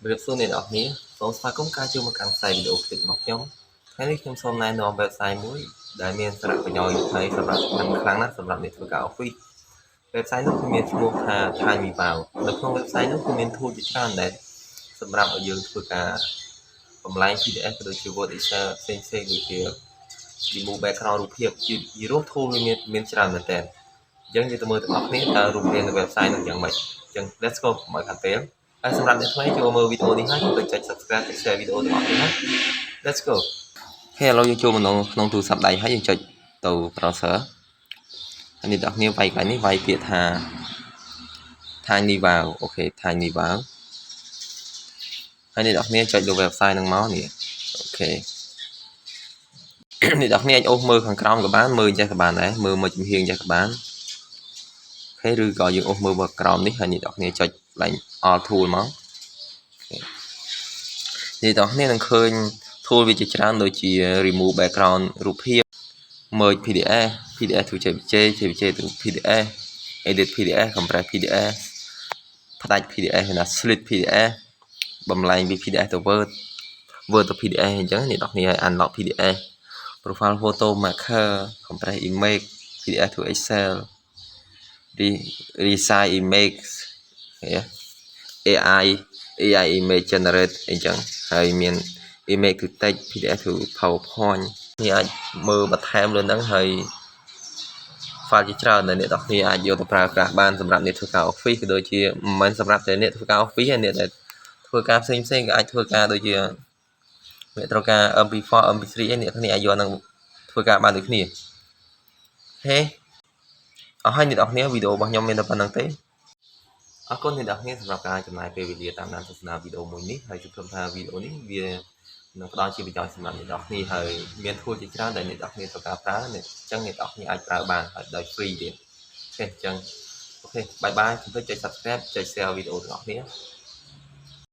Việc số này đọc ní, số xa cũng ca chưa một càng xài video clip mọc nhóm. Thế nênខ្ញុំសូមណែនាំ website មួយដែលមានសារៈប្រយោជន៍ហើយសម្រាប់សំខាន់ខ្លាំងណាស់សម្រាប់អ្នកធ្វើការ Office website នោះគឺមានឈ្មោះថា Timeweaver នៅក្នុង website នោះគឺមាន tool ជាច្រើនដែលសម្រាប់ឲ្យយើងធ្វើការបំលែង PDF ក៏ដូចជា Word Excel ផ្សេងៗដូចជា remove background រូបភាពជារួម tool មានច្រើនមែនតើអញ្ចឹងយើងទៅមើលទាំងអស់គ្នាតើរូបរាងនៅ website នោះយ៉ាងម៉េចអញ្ចឹង let's go មកខាងពេលហើយសម្រាប់អ្នកថ្មីចូលមើលវីដេអូនេះហើយកុំភ្លេចចុច subscribe និង share វីដេអូទាំងអស់គ្នាណា let's go ឥឡូវយើងចូលមកក្នុងទូរស័ព្ទដៃហើយយើងចុចទៅ browser ហើយអ្នកទាំងគ្នាវាយកន្លែងនេះវាយពាក្យថា Timeweaver អូខេ Timeweaver ហើយអ្នកទាំងគ្នាចុចលើ website ហ្នឹងមកនេះអូខេអ្នកទាំងគ្នាអាចអូសមើលខាងក្រោមក៏បានមើលចេះក៏បានដែរមើលមកចំហៀងចេះក៏បានអូខេឬក៏យើងអូសមើលមកក្រោមនេះហើយអ្នកទាំងគ្នាចុចកន្លែង all tool មកអ្នកទាំងគ្នានឹងឃើញ tool វាជាច្រើនដូចជា remove background រូបភាព merge PDF PDF ទៅ JPG JPG ទៅ PDF edit PDF compress PDF ផ្ដាច់ PDF ហើយណា split PDF បំលែងពី PDF ទៅ Word Word ទៅ PDF អញ្ចឹងអ្នកទាំងគ្នាឲ្យ unlock PDF profile photo marker compress image PDF to Excel resize image AI image generate អញ្ចឹងហើយមាន image to text PDF to PowerPoint នេះអាចមើលបន្ថែមលើហ្នឹងហើយ file ជាច្រើនដែលអ្នកទាំងគ្នាអាចយកទៅប្រើប្រាស់បានសម្រាប់អ្នកធ្វើការ Office ក៏ដូចជាមិនមែនសម្រាប់តែអ្នកធ្វើការ Office ទេអ្នកដែលធ្វើការផ្សេងៗក៏អាចធ្វើការដូចជាអ្នកត្រូវការ MP4 MP3 ឯអ្នកគ្នាអាចយកហ្នឹងធ្វើការបានដូចគ្នាហេអស់ហើយអ្នកទាំងគ្នាវីដេអូរបស់ខ្ញុំមានតែប៉ុណ្្នឹងទេអរគុណអ្នកទាំងគ្នាសម្រាប់ការចំណាយពេលវេលាតាមដានទស្សនាវីដេអូមួយនេះហើយជឿថាវីដេអូនេះវានឹងផ្ដល់ជាប្រយោជន៍សម្រាប់អ្នកទាំងគ្នាហើយមានធូលជាច្រើនដែលអ្នកទាំងគ្នាត្រូវការប្រើអញ្ចឹងអ្នកទាំងគ្នាអាចប្រើបានហើយដោយ free ទៀតអូខេអញ្ចឹងអូខេបាយបាយកុំភ្លេចចុច subscribe ចុច share វីដេអូទាំងអស់គ្នា